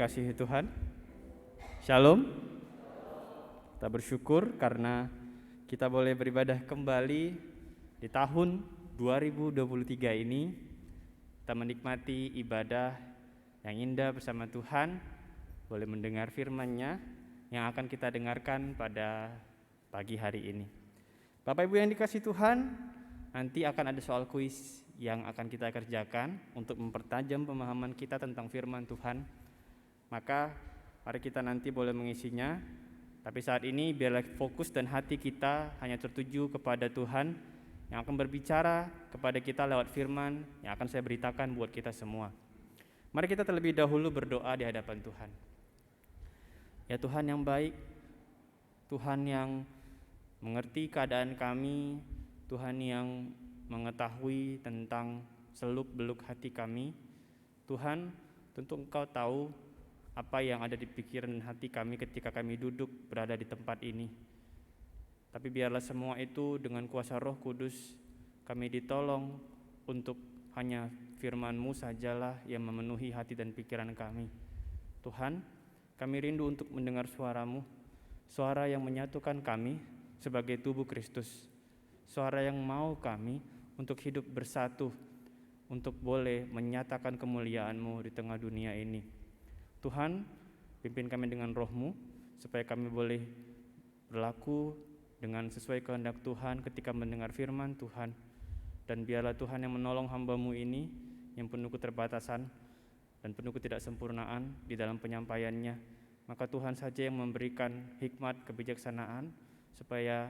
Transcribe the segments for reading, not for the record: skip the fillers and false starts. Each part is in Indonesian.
Kasih Tuhan, Shalom. Kita bersyukur karena kita boleh beribadah kembali di tahun 2023 ini. Kita menikmati ibadah yang indah bersama Tuhan, boleh mendengar firman-Nya yang akan kita dengarkan pada pagi hari ini. Bapak Ibu yang dikasihi Tuhan, nanti akan ada soal kuis yang akan kita kerjakan untuk mempertajam pemahaman kita tentang firman Tuhan. Maka mari kita nanti boleh mengisinya. Tapi saat ini biarlah fokus dan hati kita hanya tertuju kepada Tuhan yang akan berbicara kepada kita lewat firman yang akan saya beritakan buat kita semua. Mari kita terlebih dahulu berdoa di hadapan Tuhan. Ya Tuhan yang baik, Tuhan yang mengerti keadaan kami, Tuhan yang mengetahui tentang seluk-beluk hati kami. Tuhan, tentu Engkau tahu apa yang ada di pikiran dan hati kami ketika kami duduk berada di tempat ini. Tapi biarlah semua itu dengan kuasa Roh Kudus kami ditolong untuk hanya firman-Mu sajalah yang memenuhi hati dan pikiran kami. Tuhan, kami rindu untuk mendengar suara-Mu, suara yang menyatukan kami sebagai tubuh Kristus, suara yang mau kami untuk hidup bersatu, untuk boleh menyatakan kemuliaan-Mu di tengah dunia ini. Tuhan, pimpin kami dengan Roh-Mu, supaya kami boleh berlaku dengan sesuai kehendak Tuhan ketika mendengar firman Tuhan. Dan biarlah Tuhan yang menolong hamba-Mu ini, yang penuh keterbatasan dan penuh ketidaksempurnaan di dalam penyampaiannya. Maka Tuhan saja yang memberikan hikmat kebijaksanaan, supaya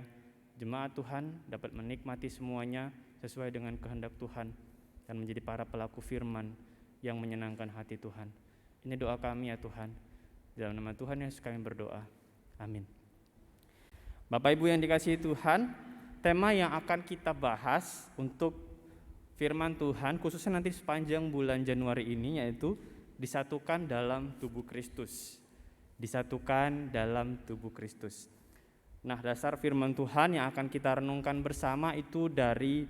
jemaat Tuhan dapat menikmati semuanya sesuai dengan kehendak Tuhan, dan menjadi para pelaku firman yang menyenangkan hati Tuhan. Ini doa kami ya Tuhan, dalam nama Tuhan Yesus kami berdoa, amin. Bapak Ibu yang dikasihi Tuhan, tema yang akan kita bahas untuk firman Tuhan khususnya nanti sepanjang bulan Januari ini yaitu disatukan dalam tubuh Kristus. Disatukan dalam tubuh Kristus. Nah, dasar firman Tuhan yang akan kita renungkan bersama itu dari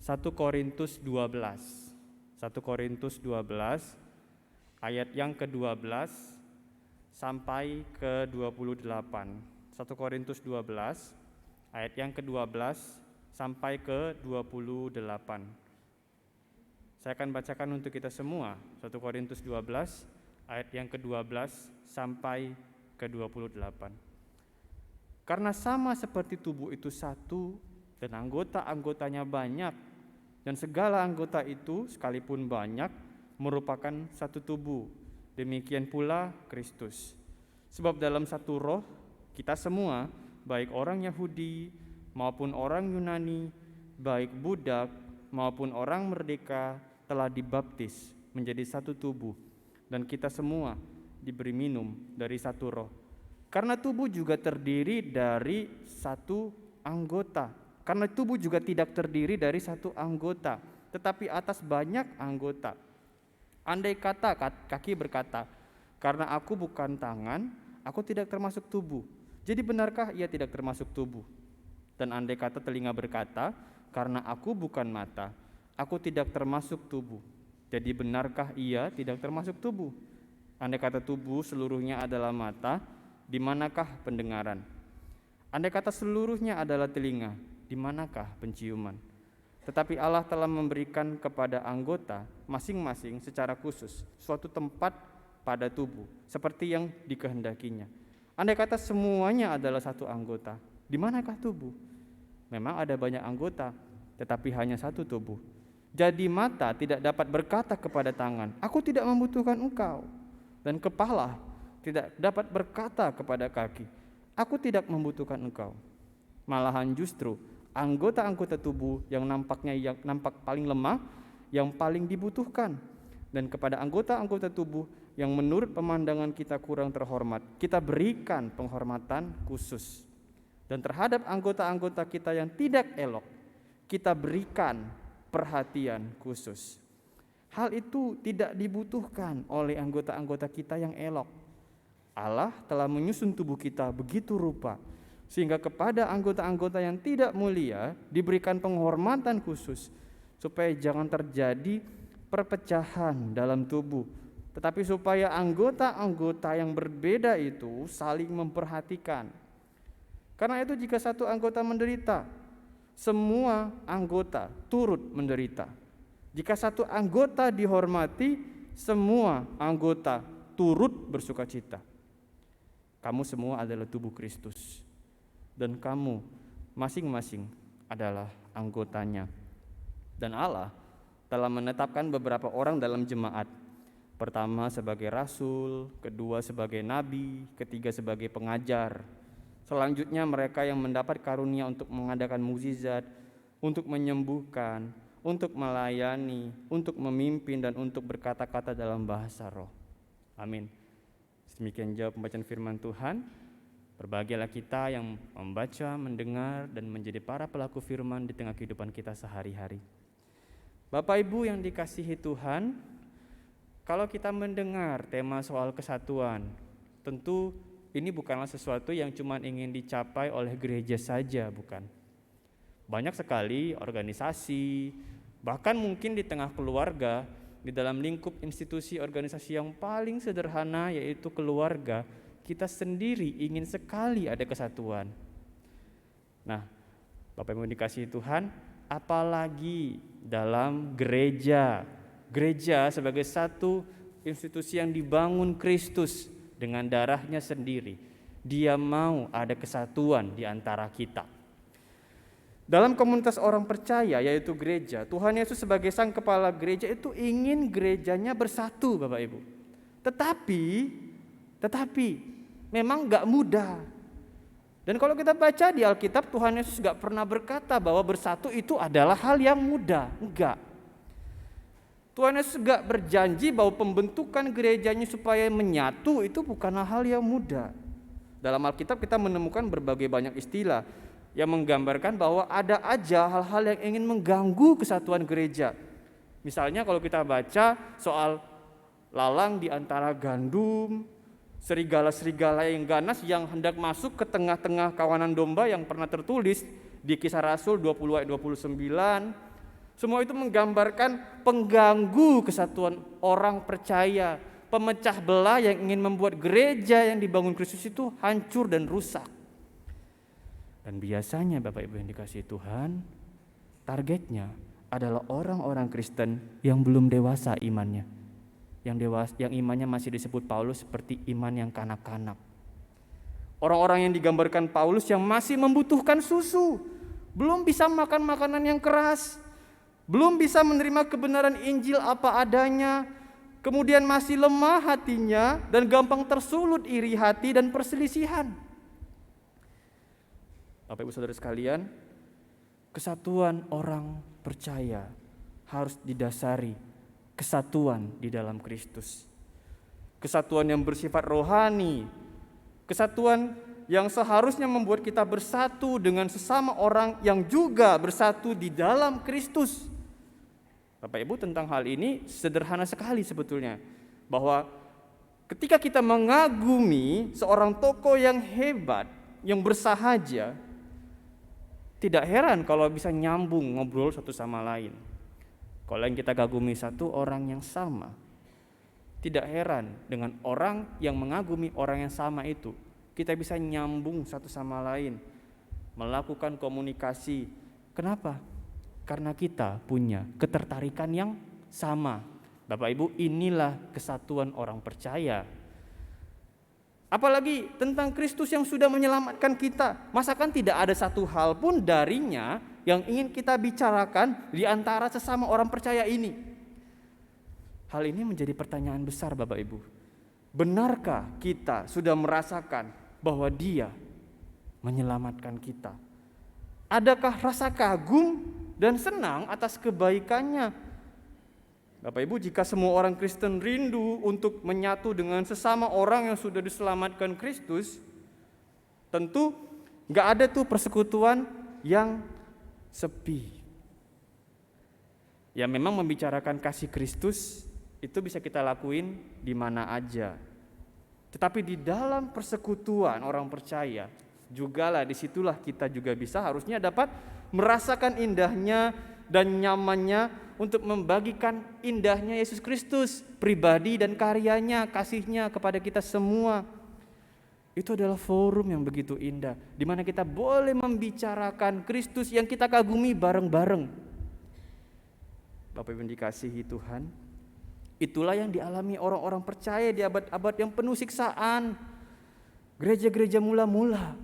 1 Korintus 12. 1 Korintus 12 ayat yang ke-12 sampai ke-28. 1 Korintus 12 ayat yang ke-12 sampai ke-28. Saya akan bacakan untuk kita semua. 1 Korintus 12 ayat yang ke-12 sampai ke-28. Karena sama seperti tubuh itu satu dan anggota-anggotanya banyak, dan segala anggota itu sekalipun banyak merupakan satu tubuh, demikian pula Kristus. Sebab dalam satu roh kita semua, baik orang Yahudi maupun orang Yunani, baik budak maupun orang merdeka, telah dibaptis menjadi satu tubuh, dan kita semua diberi minum dari satu roh. Karena tubuh juga terdiri dari satu anggota. Karena tubuh juga tidak terdiri dari satu anggota, tetapi atas banyak anggota. Andai kata kaki berkata, karena aku bukan tangan, aku tidak termasuk tubuh. Jadi benarkah ia tidak termasuk tubuh? Dan andai kata telinga berkata, karena aku bukan mata, aku tidak termasuk tubuh. Jadi benarkah ia tidak termasuk tubuh? Andai kata tubuh seluruhnya adalah mata, di manakah pendengaran? Andai kata seluruhnya adalah telinga, di manakah penciuman? Tetapi Allah telah memberikan kepada anggota masing-masing secara khusus suatu tempat pada tubuh, seperti yang dikehendakinya. Andai kata semuanya adalah satu anggota, di manakah tubuh? Memang ada banyak anggota, tetapi hanya satu tubuh. Jadi mata tidak dapat berkata kepada tangan, aku tidak membutuhkan engkau. Dan kepala tidak dapat berkata kepada kaki, aku tidak membutuhkan engkau. Malahan justru anggota-anggota tubuh yang nampak paling lemah, yang paling dibutuhkan. Dan kepada anggota-anggota tubuh yang menurut pemandangan kita kurang terhormat, kita berikan penghormatan khusus. Dan terhadap anggota-anggota kita yang tidak elok, kita berikan perhatian khusus. Hal itu tidak dibutuhkan oleh anggota-anggota kita yang elok. Allah telah menyusun tubuh kita begitu rupa, sehingga kepada anggota-anggota yang tidak mulia diberikan penghormatan khusus, supaya jangan terjadi perpecahan dalam tubuh, tetapi supaya anggota-anggota yang berbeda itu saling memperhatikan. Karena itu jika satu anggota menderita, semua anggota turut menderita. Jika satu anggota dihormati, semua anggota turut bersukacita. Kamu semua adalah tubuh Kristus, dan kamu masing-masing adalah anggotanya. Dan Allah telah menetapkan beberapa orang dalam jemaat. Pertama sebagai rasul, kedua sebagai nabi, ketiga sebagai pengajar. Selanjutnya mereka yang mendapat karunia untuk mengadakan mukjizat, untuk menyembuhkan, untuk melayani, untuk memimpin, dan untuk berkata-kata dalam bahasa roh. Amin. Demikian jawab pembacaan firman Tuhan. Berbahagialah kita yang membaca, mendengar, dan menjadi para pelaku firman di tengah kehidupan kita sehari-hari. Bapak Ibu yang dikasihi Tuhan, kalau kita mendengar tema soal kesatuan, tentu ini bukanlah sesuatu yang cuma ingin dicapai oleh gereja saja, bukan. Banyak sekali organisasi, bahkan mungkin di tengah keluarga, di dalam lingkup institusi organisasi yang paling sederhana yaitu keluarga, kita sendiri ingin sekali ada kesatuan. Nah, Bapak Ibu dikasihi Tuhan, apalagi dalam gereja. Gereja sebagai satu institusi yang dibangun Kristus dengan darahnya sendiri. Dia mau ada kesatuan di antara kita. Dalam komunitas orang percaya yaitu gereja, Tuhan Yesus sebagai sang kepala gereja itu ingin gerejanya bersatu, Bapak Ibu. Tetapi memang gak mudah. Dan kalau kita baca di Alkitab, Tuhan Yesus gak pernah berkata bahwa bersatu itu adalah hal yang mudah. Enggak. Tuhan Yesus gak berjanji bahwa pembentukan gerejanya supaya menyatu itu bukanlah hal yang mudah. Dalam Alkitab kita menemukan berbagai banyak istilah yang menggambarkan bahwa ada aja hal-hal yang ingin mengganggu kesatuan gereja. Misalnya kalau kita baca soal lalang di antara gandum, serigala-serigala yang ganas yang hendak masuk ke tengah-tengah kawanan domba yang pernah tertulis di Kisah Rasul 20 ayat 29. Semua itu menggambarkan pengganggu kesatuan orang percaya, pemecah belah yang ingin membuat gereja yang dibangun Kristus itu hancur dan rusak. Dan biasanya Bapak Ibu yang dikasihi Tuhan, targetnya adalah orang-orang Kristen yang belum dewasa imannya. Yang imannya masih disebut Paulus seperti iman yang kanak-kanak. Orang-orang yang digambarkan Paulus yang masih membutuhkan susu, belum bisa makan makanan yang keras, belum bisa menerima kebenaran Injil apa adanya, kemudian masih lemah hatinya dan gampang tersulut iri hati dan perselisihan. Bapak Ibu Saudara sekalian, kesatuan orang percaya harus didasari kesatuan di dalam Kristus. Kesatuan yang bersifat rohani, kesatuan yang seharusnya membuat kita bersatu dengan sesama orang yang juga bersatu di dalam Kristus. Bapak Ibu, tentang hal ini sederhana sekali sebetulnya, bahwa ketika kita mengagumi seorang tokoh yang hebat, yang bersahaja, tidak heran kalau bisa nyambung ngobrol satu sama lain. Kalau yang kita kagumi satu orang yang sama, tidak heran dengan orang yang mengagumi orang yang sama itu, kita bisa nyambung satu sama lain, melakukan komunikasi. Kenapa? Karena kita punya ketertarikan yang sama. Bapak Ibu, inilah kesatuan orang percaya. Apalagi tentang Kristus yang sudah menyelamatkan kita. Masakan tidak ada satu hal pun darinya yang ingin kita bicarakan di antara sesama orang percaya ini? Hal ini menjadi pertanyaan besar Bapak Ibu. Benarkah kita sudah merasakan bahwa Dia menyelamatkan kita? Adakah rasa kagum dan senang atas kebaikannya? Bapak Ibu, jika semua orang Kristen rindu untuk menyatu dengan sesama orang yang sudah diselamatkan Kristus, tentu gak ada tuh persekutuan yang sepi. Ya memang membicarakan kasih Kristus itu bisa kita lakuin di mana aja. Tetapi di dalam persekutuan orang percaya, jugalah disitulah kita juga bisa harusnya dapat merasakan indahnya dan nyamannya untuk membagikan indahnya Yesus Kristus, pribadi dan karyanya, kasihnya kepada kita semua. Itu adalah forum yang begitu indah, di mana kita boleh membicarakan Kristus yang kita kagumi bareng-bareng. Bapak Ibu dikasihi Tuhan, itulah yang dialami orang-orang percaya di abad-abad yang penuh siksaan. Gereja-gereja mula-mula,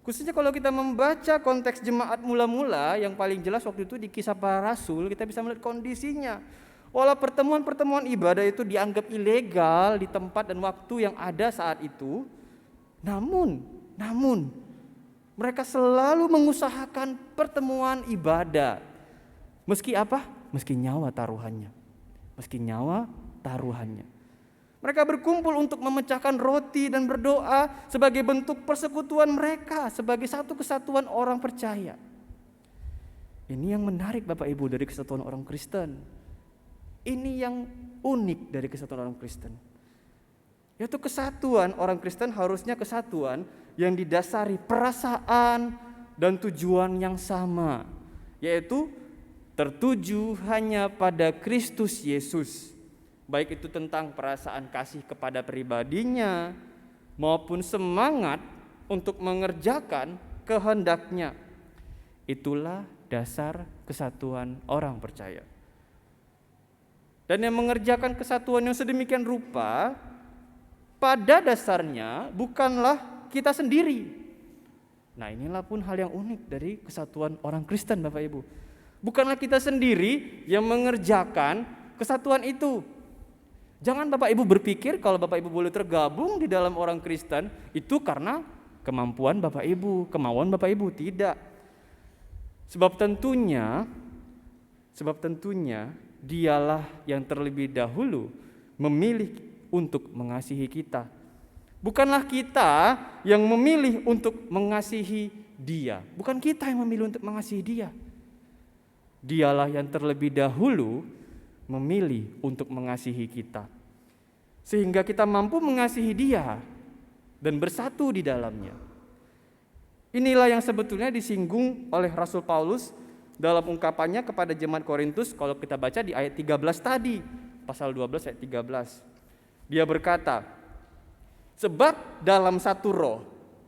khususnya kalau kita membaca konteks jemaat mula-mula, yang paling jelas waktu itu di Kisah Para Rasul, kita bisa melihat kondisinya. Walau pertemuan-pertemuan ibadah itu dianggap ilegal di tempat dan waktu yang ada saat itu, namun mereka selalu mengusahakan pertemuan ibadah. Meski apa? Meski nyawa taruhannya. Mereka berkumpul untuk memecahkan roti dan berdoa sebagai bentuk persekutuan mereka, sebagai satu kesatuan orang percaya. Ini yang menarik Bapak Ibu dari kesatuan orang Kristen. Ini yang unik dari kesatuan orang Kristen. Yaitu kesatuan orang Kristen harusnya kesatuan yang didasari perasaan dan tujuan yang sama, yaitu tertuju hanya pada Kristus Yesus. Baik itu tentang perasaan kasih kepada pribadinya maupun semangat untuk mengerjakan kehendaknya. Itulah dasar kesatuan orang percaya. Dan yang mengerjakan kesatuan yang sedemikian rupa, pada dasarnya bukanlah kita sendiri. Nah, inilah pun hal yang unik dari kesatuan orang Kristen, Bapak Ibu. Bukanlah kita sendiri yang mengerjakan kesatuan itu. Jangan Bapak Ibu berpikir kalau Bapak Ibu boleh tergabung di dalam orang Kristen itu karena kemampuan Bapak Ibu, kemauan Bapak Ibu. Tidak. Sebab tentunya Dialah yang terlebih dahulu memilih untuk mengasihi kita. Bukanlah kita yang memilih untuk mengasihi Dia. Bukan kita yang memilih untuk mengasihi Dia. Dialah yang terlebih dahulu memilih untuk mengasihi kita, sehingga kita mampu mengasihi Dia dan bersatu di dalamnya. Inilah yang sebetulnya disinggung oleh Rasul Paulus dalam ungkapannya kepada jemaat Korintus kalau kita baca di ayat 13 tadi, pasal 12 ayat 13. Dia berkata, sebab dalam satu roh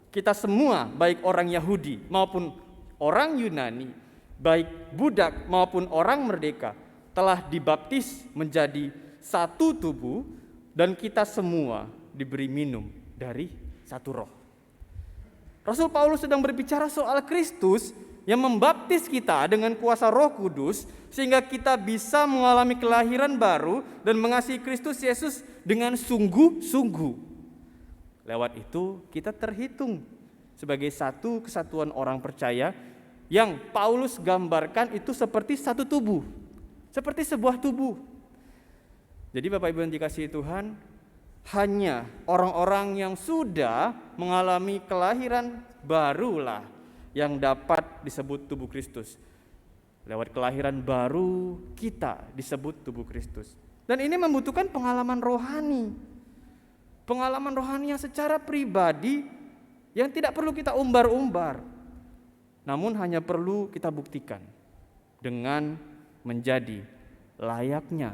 kita semua, baik orang Yahudi maupun orang Yunani, baik budak maupun orang merdeka, telah dibaptis menjadi satu tubuh, dan kita semua diberi minum dari satu roh. Rasul Paulus sedang berbicara soal Kristus yang membaptis kita dengan kuasa Roh Kudus, sehingga kita bisa mengalami kelahiran baru dan mengasihi Kristus Yesus dengan sungguh-sungguh. Lewat itu kita terhitung sebagai satu kesatuan orang percaya yang Paulus gambarkan itu seperti satu tubuh. Seperti sebuah tubuh. Jadi Bapak Ibu yang dikasihi Tuhan, hanya orang-orang yang sudah mengalami kelahiran barulah yang dapat disebut tubuh Kristus. Lewat kelahiran baru kita disebut tubuh Kristus. Dan ini membutuhkan pengalaman rohani. Pengalaman rohani yang secara pribadi yang tidak perlu kita umbar-umbar, namun hanya perlu kita buktikan dengan menjadi layaknya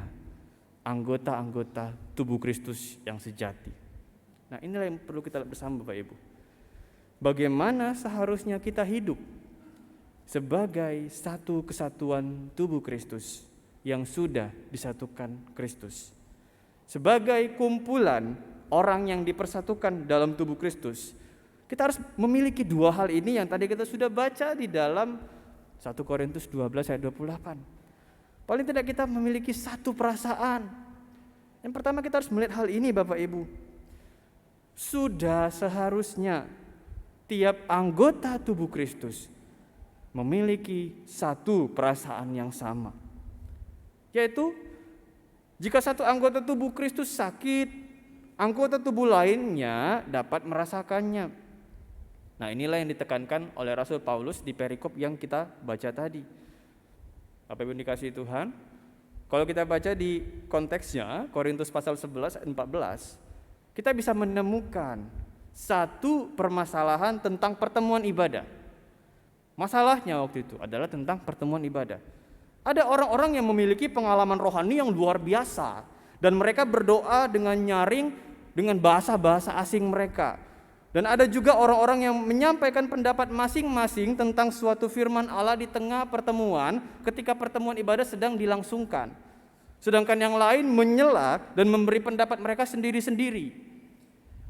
anggota-anggota tubuh Kristus yang sejati. Nah, inilah yang perlu kita lihat bersama Bapak Ibu. Bagaimana seharusnya kita hidup sebagai satu kesatuan tubuh Kristus yang sudah disatukan Kristus. Sebagai kumpulan orang yang dipersatukan dalam tubuh Kristus, kita harus memiliki dua hal ini yang tadi kita sudah baca di dalam 1 Korintus 12 ayat 28. Paling tidak kita memiliki satu perasaan. Yang pertama kita harus melihat hal ini Bapak Ibu. Sudah seharusnya tiap anggota tubuh Kristus memiliki satu perasaan yang sama. Yaitu jika satu anggota tubuh Kristus sakit, anggota tubuh lainnya dapat merasakannya. Nah, inilah yang ditekankan oleh Rasul Paulus di perikop yang kita baca tadi. Bapak Ibu dikasihi Tuhan, kalau kita baca di konteksnya Korintus pasal 11 ayat 14, kita bisa menemukan satu permasalahan tentang pertemuan ibadah. Masalahnya waktu itu adalah tentang pertemuan ibadah. Ada orang-orang yang memiliki pengalaman rohani yang luar biasa, dan mereka berdoa dengan nyaring dengan bahasa-bahasa asing mereka. Dan ada juga orang-orang yang menyampaikan pendapat masing-masing tentang suatu firman Allah di tengah pertemuan ketika pertemuan ibadah sedang dilangsungkan. Sedangkan yang lain menyela dan memberi pendapat mereka sendiri-sendiri.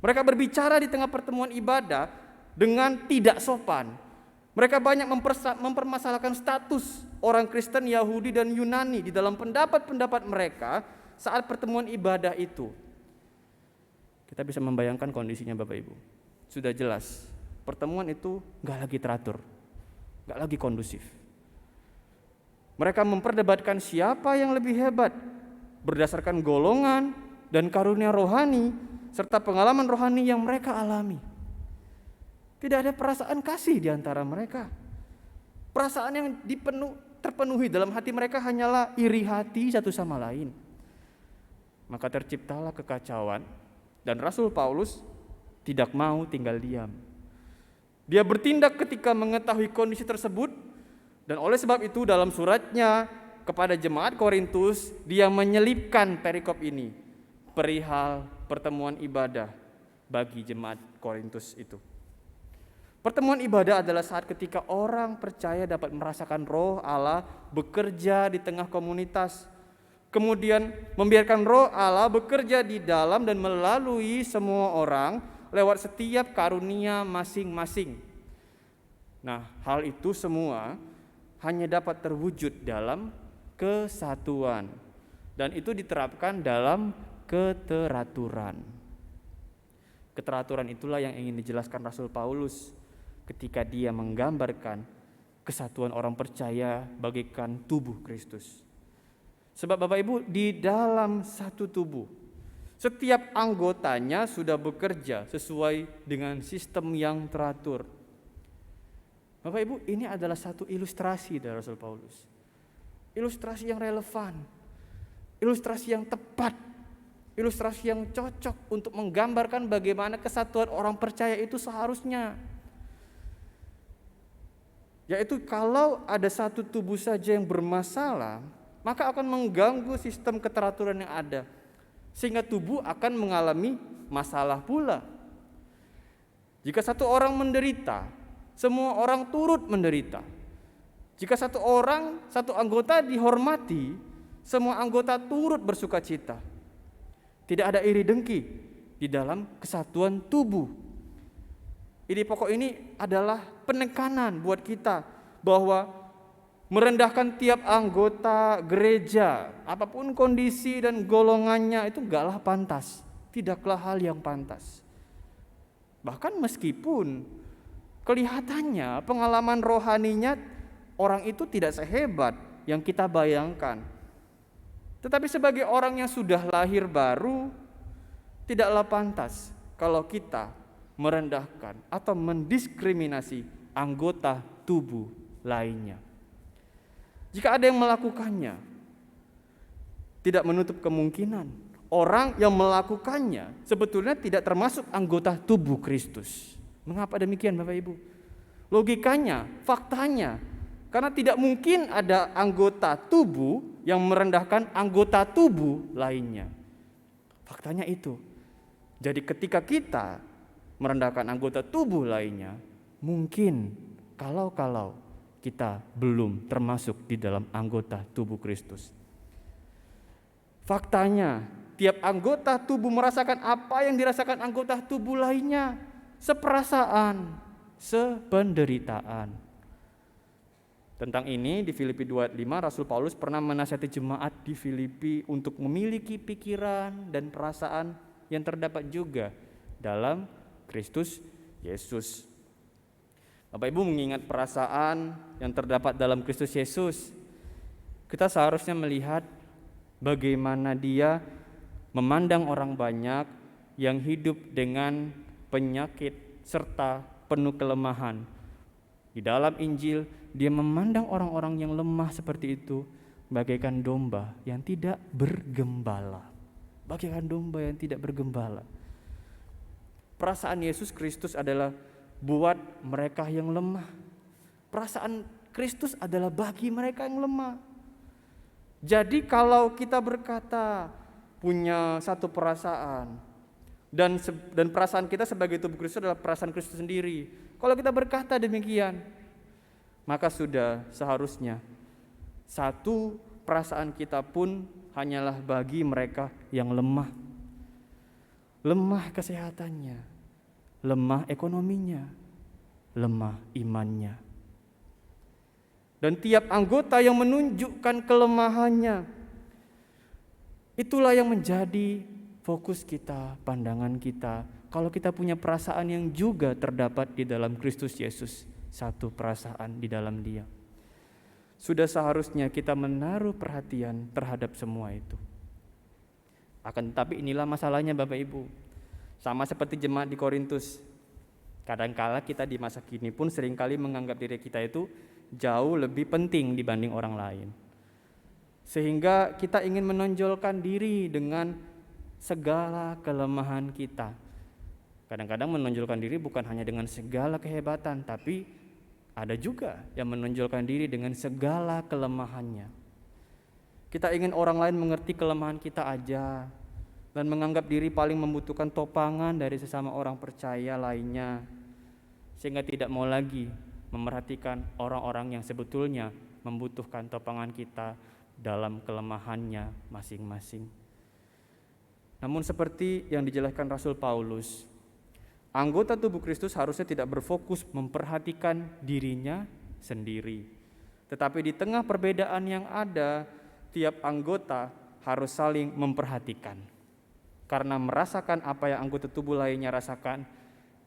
Mereka berbicara di tengah pertemuan ibadah dengan tidak sopan. Mereka banyak mempermasalahkan status orang Kristen, Yahudi, dan Yunani di dalam pendapat-pendapat mereka saat pertemuan ibadah itu. Kita bisa membayangkan kondisinya Bapak Ibu. Sudah jelas, pertemuan itu gak lagi teratur, gak lagi kondusif. Mereka memperdebatkan siapa yang lebih hebat berdasarkan golongan dan karunia rohani serta pengalaman rohani yang mereka alami. Tidak ada perasaan kasih di antara mereka. Perasaan yang terpenuhi dalam hati mereka hanyalah iri hati satu sama lain. Maka terciptalah kekacauan dan Rasul Paulus tidak mau tinggal diam. Dia bertindak ketika mengetahui kondisi tersebut, dan oleh sebab itu dalam suratnya kepada jemaat Korintus dia menyelipkan perikop ini perihal pertemuan ibadah bagi jemaat Korintus itu. Pertemuan ibadah adalah saat ketika orang percaya dapat merasakan roh Allah bekerja di tengah komunitas. Kemudian membiarkan roh Allah bekerja di dalam dan melalui semua orang lewat setiap karunia masing-masing. Nah, hal itu semua hanya dapat terwujud dalam kesatuan. Dan itu diterapkan dalam keteraturan. Keteraturan itulah yang ingin dijelaskan Rasul Paulus ketika dia menggambarkan kesatuan orang percaya bagaikan tubuh Kristus. Sebab Bapak Ibu, di dalam satu tubuh, setiap anggotanya sudah bekerja sesuai dengan sistem yang teratur. Bapak Ibu, ini adalah satu ilustrasi dari Rasul Paulus. Ilustrasi yang relevan, ilustrasi yang tepat, ilustrasi yang cocok untuk menggambarkan bagaimana kesatuan orang percaya itu seharusnya. Yaitu kalau ada satu tubuh saja yang bermasalah, maka akan mengganggu sistem keteraturan yang ada, sehingga tubuh akan mengalami masalah pula. Jika satu orang menderita, semua orang turut menderita. Jika satu anggota dihormati, semua anggota turut bersuka cita. Tidak ada iri dengki di dalam kesatuan tubuh. Ide pokok ini adalah penekanan buat kita bahwa merendahkan tiap anggota gereja, apapun kondisi dan golongannya, itu gaklah pantas, tidaklah hal yang pantas. Bahkan meskipun kelihatannya pengalaman rohaninya orang itu tidak sehebat yang kita bayangkan, tetapi sebagai orang yang sudah lahir baru, tidaklah pantas kalau kita merendahkan atau mendiskriminasi anggota tubuh lainnya. Jika ada yang melakukannya, tidak menutup kemungkinan orang yang melakukannya sebetulnya tidak termasuk anggota tubuh Kristus. Mengapa demikian Bapak Ibu? Logikanya, faktanya, karena tidak mungkin ada anggota tubuh yang merendahkan anggota tubuh lainnya. Faktanya itu. Jadi ketika kita merendahkan anggota tubuh lainnya, mungkin kalau kita belum termasuk di dalam anggota tubuh Kristus. Faktanya, tiap anggota tubuh merasakan apa yang dirasakan anggota tubuh lainnya, seperasaan, sependeritaan. Tentang ini di Filipi 2:5 Rasul Paulus pernah menasihati jemaat di Filipi untuk memiliki pikiran dan perasaan yang terdapat juga dalam Kristus Yesus. Bapak Ibu, mengingat perasaan yang terdapat dalam Kristus Yesus, kita seharusnya melihat bagaimana dia memandang orang banyak yang hidup dengan penyakit serta penuh kelemahan. Di dalam Injil, dia memandang orang-orang yang lemah seperti itu bagaikan domba yang tidak bergembala. Bagaikan domba yang tidak bergembala. Perasaan Yesus Kristus adalah buat mereka yang lemah. Perasaan Kristus adalah bagi mereka yang lemah. Jadi kalau kita berkata punya satu perasaan dan perasaan kita sebagai tubuh Kristus adalah perasaan Kristus sendiri. Kalau kita berkata demikian, maka sudah seharusnya satu perasaan kita pun hanyalah bagi mereka yang lemah. Lemah kesehatannya, lemah ekonominya, lemah imannya. Dan tiap anggota yang menunjukkan kelemahannya, itulah yang menjadi fokus kita, pandangan kita. Kalau kita punya perasaan yang juga terdapat di dalam Kristus Yesus, satu perasaan di dalam Dia, sudah seharusnya kita menaruh perhatian terhadap semua itu. Akan tetapi inilah masalahnya Bapak Ibu. Sama seperti jemaat di Korintus. Kadangkala kita di masa kini pun seringkali menganggap diri kita itu jauh lebih penting dibanding orang lain. Sehingga kita ingin menonjolkan diri dengan segala kelemahan kita. Kadang-kadang menonjolkan diri bukan hanya dengan segala kehebatan, tapi ada juga yang menonjolkan diri dengan segala kelemahannya. Kita ingin orang lain mengerti kelemahan kita aja dan menganggap diri paling membutuhkan topangan dari sesama orang percaya lainnya, sehingga tidak mau lagi memerhatikan orang-orang yang sebetulnya membutuhkan topangan kita dalam kelemahannya masing-masing. Namun seperti yang dijelaskan Rasul Paulus, anggota tubuh Kristus harusnya tidak berfokus memperhatikan dirinya sendiri. Tetapi di tengah perbedaan yang ada, tiap anggota harus saling memperhatikan. Karena merasakan apa yang anggota tubuh lainnya rasakan,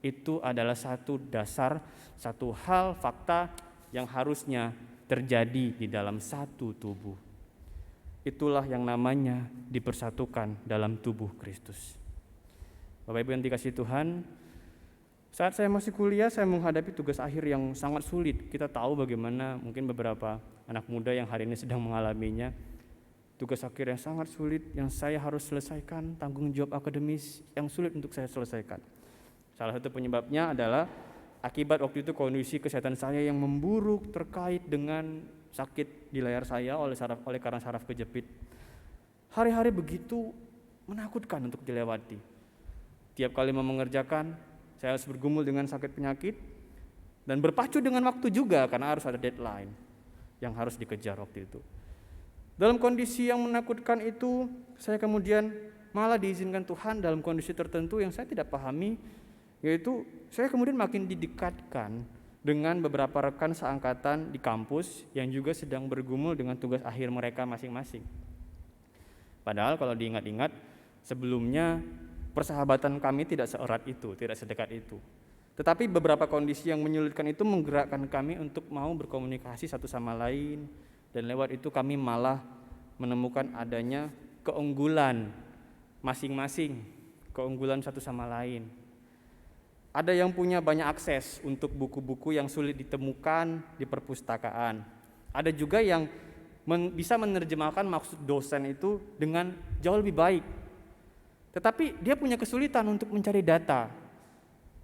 itu adalah satu dasar, satu hal, fakta yang harusnya terjadi di dalam satu tubuh. Itulah yang namanya dipersatukan dalam tubuh Kristus. Bapak Ibu yang dikasihi Tuhan, saat saya masih kuliah, saya menghadapi tugas akhir yang sangat sulit. Kita tahu bagaimana mungkin beberapa anak muda yang hari ini sedang mengalaminya. Tugas akhir yang sangat sulit yang saya harus selesaikan, tanggung jawab akademis yang sulit untuk saya selesaikan. Salah satu penyebabnya adalah akibat waktu itu kondisi kesehatan saya yang memburuk terkait dengan sakit di layar saya oleh karena saraf kejepit. Hari-hari begitu menakutkan untuk dilewati. Tiap kali mau mengerjakan, saya harus bergumul dengan sakit penyakit dan berpacu dengan waktu juga karena harus ada deadline yang harus dikejar waktu itu. Dalam kondisi yang menakutkan itu, saya kemudian malah diizinkan Tuhan dalam kondisi tertentu yang saya tidak pahami, yaitu saya kemudian makin didekatkan dengan beberapa rekan seangkatan di kampus yang juga sedang bergumul dengan tugas akhir mereka masing-masing. Padahal kalau diingat-ingat, sebelumnya persahabatan kami tidak seerat itu, tidak sedekat itu. Tetapi beberapa kondisi yang menyulitkan itu menggerakkan kami untuk mau berkomunikasi satu sama lain, dan lewat itu kami malah menemukan adanya keunggulan masing-masing, keunggulan satu sama lain. Ada yang punya banyak akses untuk buku-buku yang sulit ditemukan di perpustakaan. Ada juga yang bisa menerjemahkan maksud dosen itu dengan jauh lebih baik. Tetapi dia punya kesulitan untuk mencari data.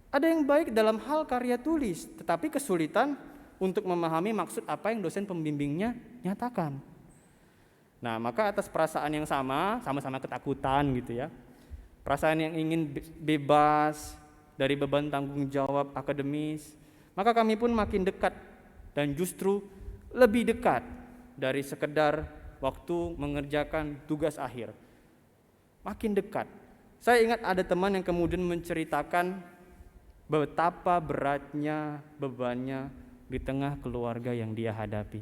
Ada yang baik dalam hal karya tulis, tetapi kesulitan untuk memahami maksud apa yang dosen pembimbingnya nyatakan. Nah, maka atas perasaan yang sama-sama ketakutan gitu ya. Perasaan yang ingin bebas dari beban tanggung jawab akademis, maka kami pun makin dekat dan justru lebih dekat dari sekedar waktu mengerjakan tugas akhir. Makin dekat. Saya ingat ada teman yang kemudian menceritakan betapa beratnya bebannya di tengah keluarga yang dia hadapi.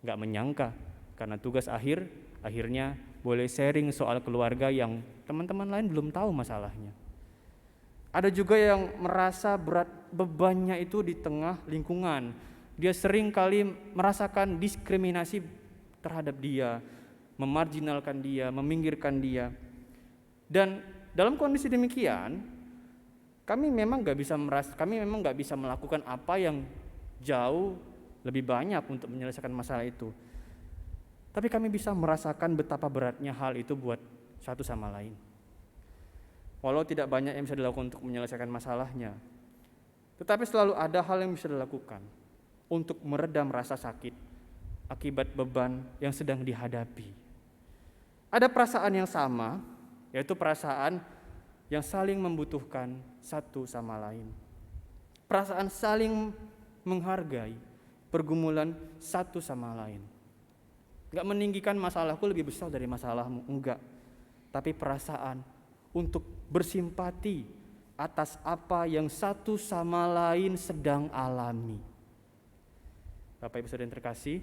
Gak menyangka karena tugas akhirnya boleh sharing soal keluarga yang teman-teman lain belum tahu masalahnya. Ada juga yang merasa berat bebannya itu di tengah lingkungan. Dia sering kali merasakan diskriminasi terhadap dia, memarginalkan dia, meminggirkan dia. Dan dalam kondisi demikian, kami memang gak bisa melakukan apa yang jauh lebih banyak untuk menyelesaikan masalah itu. Tapi kami bisa merasakan betapa beratnya hal itu buat satu sama lain. Walau tidak banyak yang bisa dilakukan untuk menyelesaikan masalahnya, tetapi selalu ada hal yang bisa dilakukan untuk meredam rasa sakit akibat beban yang sedang dihadapi. Ada perasaan yang sama, yaitu perasaan yang saling membutuhkan satu sama lain. Perasaan saling menghargai pergumulan satu sama lain. Enggak meninggikan masalahku lebih besar dari masalahmu, enggak. Tapi perasaan untuk bersimpati atas apa yang satu sama lain sedang alami. Bapak Ibu Saudara yang terkasih,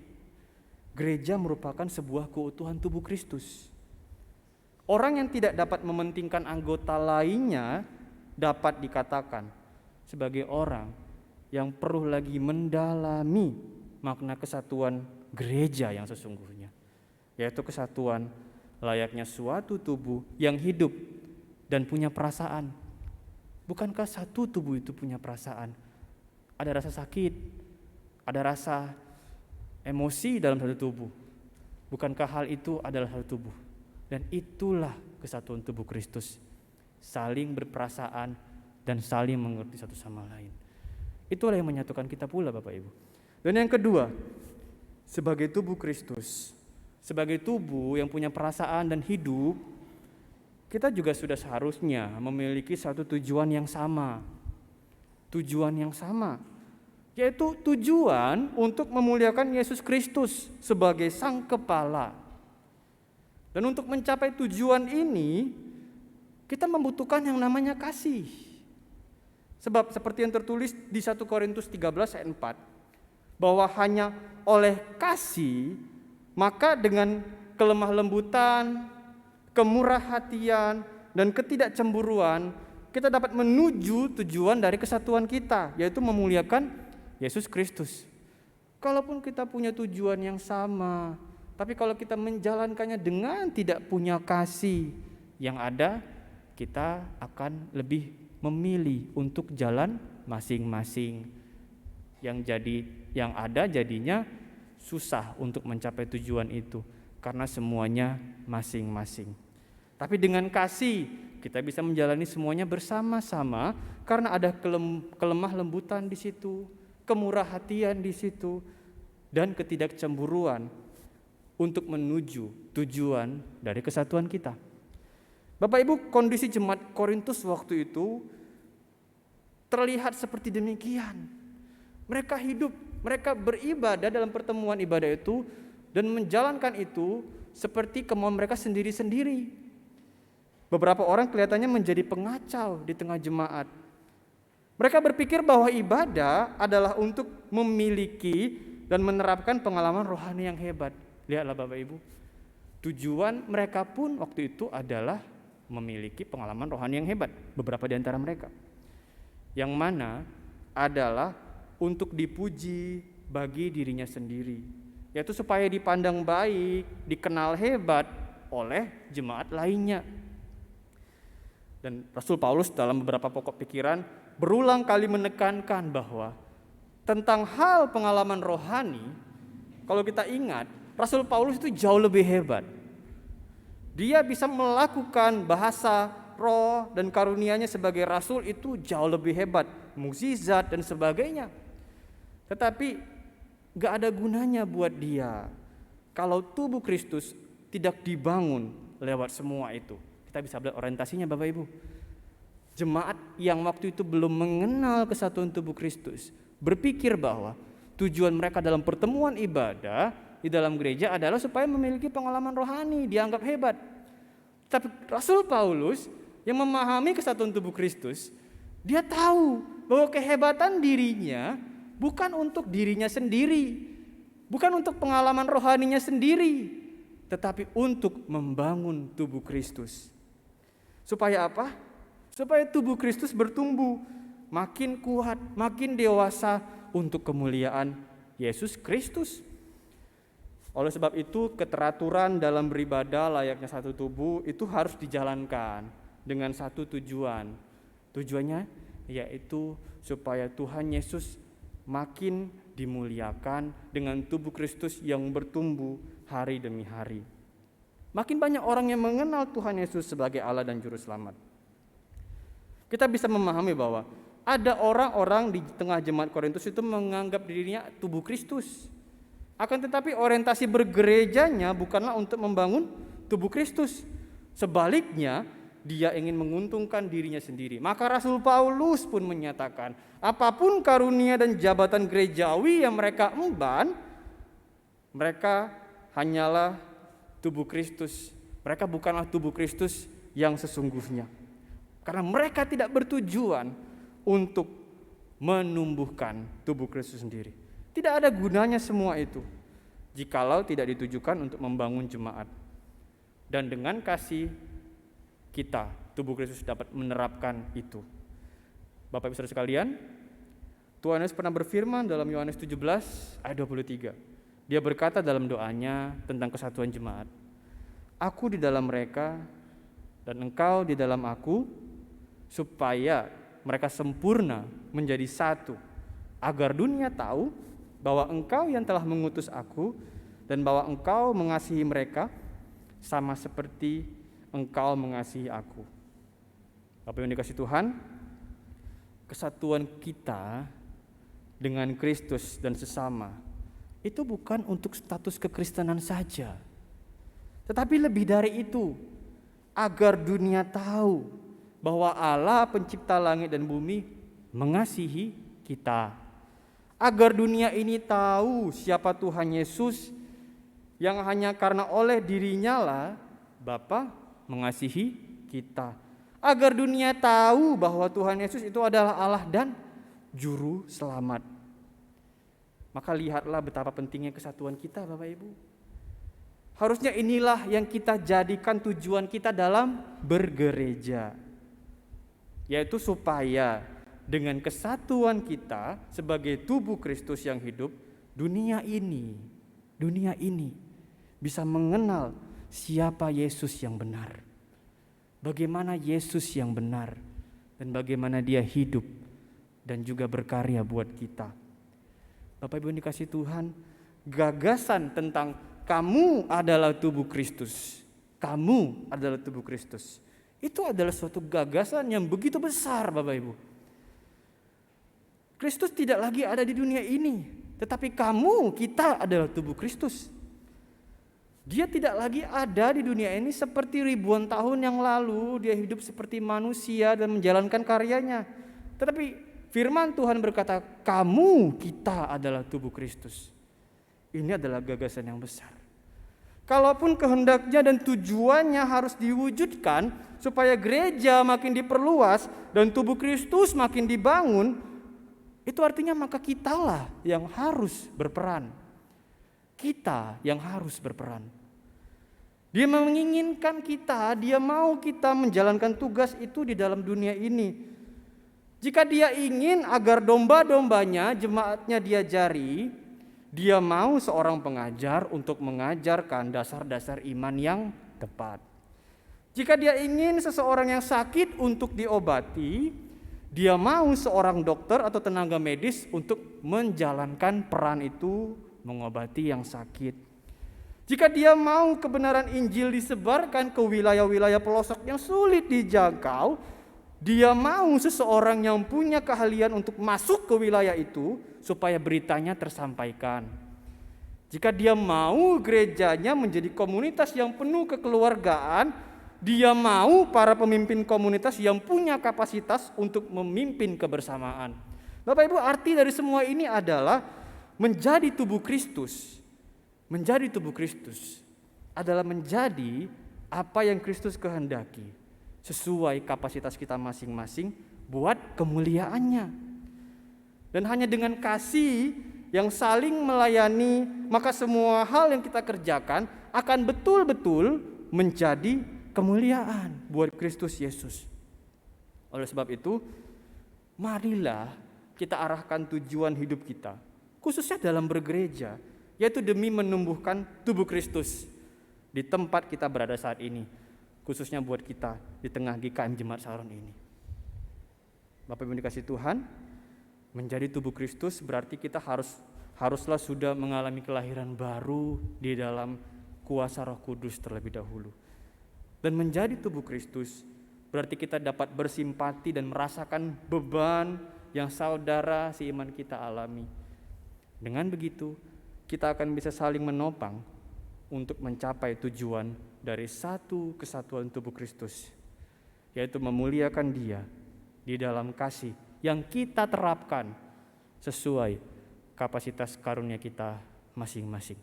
gereja merupakan sebuah keutuhan tubuh Kristus. Orang yang tidak dapat mementingkan anggota lainnya dapat dikatakan sebagai orang yang perlu lagi mendalami makna kesatuan gereja yang sesungguhnya, yaitu kesatuan layaknya suatu tubuh yang hidup dan punya perasaan. Bukankah satu tubuh itu punya perasaan? Ada rasa sakit, ada rasa emosi dalam satu tubuh. Bukankah hal itu adalah satu tubuh? Dan itulah kesatuan tubuh Kristus, saling berperasaan dan saling mengerti satu sama lain. Itulah yang menyatukan kita pula, Bapak Ibu. Dan yang kedua, sebagai tubuh Kristus, sebagai tubuh yang punya perasaan dan hidup, kita juga sudah seharusnya memiliki satu tujuan yang sama. Tujuan yang sama, yaitu tujuan untuk memuliakan Yesus Kristus sebagai Sang Kepala. Dan untuk mencapai tujuan ini, kita membutuhkan yang namanya kasih. Sebab seperti yang tertulis di 1 Korintus 13 ayat 4, bahwa hanya oleh kasih, maka dengan kelemah lembutan, kemurah hatian, dan ketidakcemburuan, kita dapat menuju tujuan dari kesatuan kita, yaitu memuliakan Yesus Kristus. Kalaupun kita punya tujuan yang sama, tapi kalau kita menjalankannya dengan tidak punya kasih, yang ada kita akan lebih memilih untuk jalan masing-masing. Yang ada jadinya susah untuk mencapai tujuan itu karena semuanya masing-masing. Tapi dengan kasih kita bisa menjalani semuanya bersama-sama karena ada kelemah lembutan di situ, kemurah hatian di situ, dan ketidakcemburuan untuk menuju tujuan dari kesatuan kita. Bapak Ibu, kondisi jemaat Korintus waktu itu terlihat seperti demikian. Mereka hidup, mereka beribadah dalam pertemuan ibadah itu dan menjalankan itu seperti kemauan mereka sendiri-sendiri. Beberapa orang kelihatannya menjadi pengacau di tengah jemaat. Mereka berpikir bahwa ibadah adalah untuk memiliki dan menerapkan pengalaman rohani yang hebat. Lihatlah Bapak Ibu, tujuan mereka pun waktu itu adalah memiliki pengalaman rohani yang hebat. Beberapa di antara mereka, yang mana adalah untuk dipuji bagi dirinya sendiri, yaitu supaya dipandang baik, dikenal hebat oleh jemaat lainnya. Dan Rasul Paulus dalam beberapa pokok pikiran berulang kali menekankan bahwa tentang hal pengalaman rohani, kalau kita ingat, Rasul Paulus itu jauh lebih hebat. Dia bisa melakukan bahasa roh dan karunia-Nya sebagai rasul itu jauh lebih hebat, mukjizat dan sebagainya. Tetapi gak ada gunanya buat dia kalau tubuh Kristus tidak dibangun lewat semua itu. Kita bisa lihat orientasinya Bapak Ibu. Jemaat yang waktu itu belum mengenal kesatuan tubuh Kristus berpikir bahwa tujuan mereka dalam pertemuan ibadah di dalam gereja adalah supaya memiliki pengalaman rohani, dianggap hebat. Tapi Rasul Paulus yang memahami kesatuan tubuh Kristus, dia tahu bahwa kehebatan dirinya bukan untuk dirinya sendiri, bukan untuk pengalaman rohaninya sendiri, tetapi untuk membangun tubuh Kristus. Supaya apa? Supaya tubuh Kristus bertumbuh, makin kuat, makin dewasa untuk kemuliaan Yesus Kristus. Oleh sebab itu, keteraturan dalam beribadah layaknya satu tubuh itu harus dijalankan dengan satu tujuan. Tujuannya yaitu supaya Tuhan Yesus makin dimuliakan dengan tubuh Kristus yang bertumbuh hari demi hari. Makin banyak orang yang mengenal Tuhan Yesus sebagai Allah dan Juru Selamat. Kita bisa memahami bahwa ada orang-orang di tengah jemaat Korintus itu menganggap dirinya tubuh Kristus. Akan tetapi orientasi bergerejanya bukanlah untuk membangun tubuh Kristus. Sebaliknya, dia ingin menguntungkan dirinya sendiri. Maka Rasul Paulus pun menyatakan, apapun karunia dan jabatan gerejawi yang mereka emban, mereka hanyalah tubuh Kristus. Mereka bukanlah tubuh Kristus yang sesungguhnya. Karena mereka tidak bertujuan untuk menumbuhkan tubuh Kristus sendiri. Tidak ada gunanya semua itu jikalau tidak ditujukan untuk membangun jemaat. Dan dengan kasih kita, tubuh Kristus dapat menerapkan itu. Bapak Ibu Saudara sekalian, Tuhan Yesus pernah berfirman dalam Yohanes 17 ayat 23. Dia berkata dalam doanya tentang kesatuan jemaat, Aku di dalam mereka dan engkau di dalam aku, supaya mereka sempurna menjadi satu, agar dunia tahu bahwa engkau yang telah mengutus aku dan bahwa engkau mengasihi mereka sama seperti engkau mengasihi aku. Bapak yang dikasihi Tuhan, kesatuan kita dengan Kristus dan sesama itu bukan untuk status kekristenan saja, tetapi lebih dari itu, agar dunia tahu bahwa Allah pencipta langit dan bumi mengasihi kita. Agar dunia ini tahu siapa Tuhan Yesus yang hanya karena oleh dirinya lah Bapa mengasihi kita. Agar dunia tahu bahwa Tuhan Yesus itu adalah Allah dan Juru Selamat. Maka lihatlah betapa pentingnya kesatuan kita, Bapak Ibu. Harusnya inilah yang kita jadikan tujuan kita dalam bergereja, yaitu supaya dengan kesatuan kita sebagai tubuh Kristus yang hidup, dunia ini bisa mengenal siapa Yesus yang benar, bagaimana Yesus yang benar, dan bagaimana dia hidup dan juga berkarya buat kita. Bapak Ibu yang dikasihi Tuhan, gagasan tentang kamu adalah tubuh Kristus, kamu adalah tubuh Kristus, itu adalah suatu gagasan yang begitu besar, Bapak Ibu. Kristus tidak lagi ada di dunia ini, tetapi kita adalah tubuh Kristus. Dia tidak lagi ada di dunia ini seperti ribuan tahun yang lalu, dia hidup seperti manusia dan menjalankan karyanya. Tetapi firman Tuhan berkata, kita adalah tubuh Kristus. Ini adalah gagasan yang besar. Kalaupun kehendaknya dan tujuannya harus diwujudkan supaya gereja makin diperluas dan tubuh Kristus makin dibangun, itu artinya maka kitalah yang harus berperan. Kita yang harus berperan. Dia menginginkan kita, dia mau kita menjalankan tugas itu di dalam dunia ini. Jika dia ingin agar domba-dombanya, jemaatnya diajari, dia mau seorang pengajar untuk mengajarkan dasar-dasar iman yang tepat. Jika dia ingin seseorang yang sakit untuk diobati, dia mau seorang dokter atau tenaga medis untuk menjalankan peran itu, mengobati yang sakit. Jika dia mau kebenaran Injil disebarkan ke wilayah-wilayah pelosok yang sulit dijangkau, dia mau seseorang yang punya keahlian untuk masuk ke wilayah itu supaya beritanya tersampaikan. Jika dia mau gerejanya menjadi komunitas yang penuh kekeluargaan, dia mau para pemimpin komunitas yang punya kapasitas untuk memimpin kebersamaan. Bapak Ibu, arti dari semua ini adalah menjadi tubuh Kristus. Menjadi tubuh Kristus adalah menjadi apa yang Kristus kehendaki sesuai kapasitas kita masing-masing buat kemuliaannya. Dan hanya dengan kasih yang saling melayani, maka semua hal yang kita kerjakan akan betul-betul menjadi kemuliaan buat Kristus Yesus. Oleh sebab itu, marilah kita arahkan tujuan hidup kita, khususnya dalam bergereja, yaitu demi menumbuhkan tubuh Kristus di tempat kita berada saat ini, khususnya buat kita di tengah GKM Jemaat Saron ini. Bapak Ibu dikasihi Tuhan, menjadi tubuh Kristus berarti kita haruslah sudah mengalami kelahiran baru di dalam kuasa Roh Kudus terlebih dahulu. Dan menjadi tubuh Kristus berarti kita dapat bersimpati dan merasakan beban yang saudara seiman kita alami. Dengan begitu, kita akan bisa saling menopang untuk mencapai tujuan dari satu kesatuan tubuh Kristus, yaitu memuliakan Dia di dalam kasih yang kita terapkan sesuai kapasitas karunia kita masing-masing.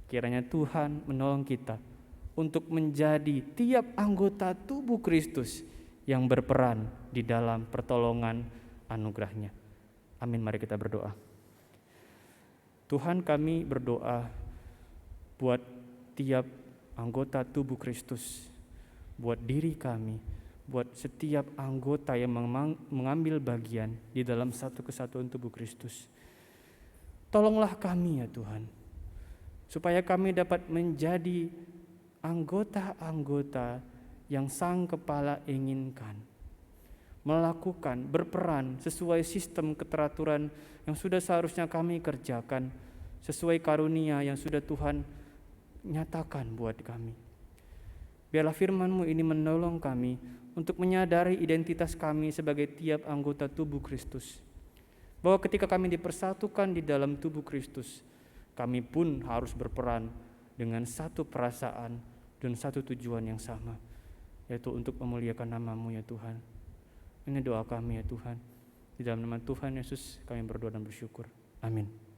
Kiranya Tuhan menolong kita untuk menjadi tiap anggota tubuh Kristus yang berperan di dalam pertolongan anugerah-Nya. Amin, mari kita berdoa. Tuhan, kami berdoa buat tiap anggota tubuh Kristus, buat diri kami, buat setiap anggota yang mengambil bagian di dalam satu kesatuan tubuh Kristus. Tolonglah kami ya Tuhan, supaya kami dapat menjadi anggota-anggota yang Sang Kepala inginkan, melakukan, berperan sesuai sistem keteraturan yang sudah seharusnya kami kerjakan, sesuai karunia yang sudah Tuhan nyatakan buat kami. Biarlah firman-Mu ini menolong kami untuk menyadari identitas kami sebagai tiap anggota tubuh Kristus, bahwa ketika kami dipersatukan di dalam tubuh Kristus, kami pun harus berperan dengan satu perasaan dan satu tujuan yang sama, yaitu untuk memuliakan nama-Mu ya Tuhan. Ini doa kami ya Tuhan. Di dalam nama Tuhan Yesus kami berdoa dan bersyukur. Amin.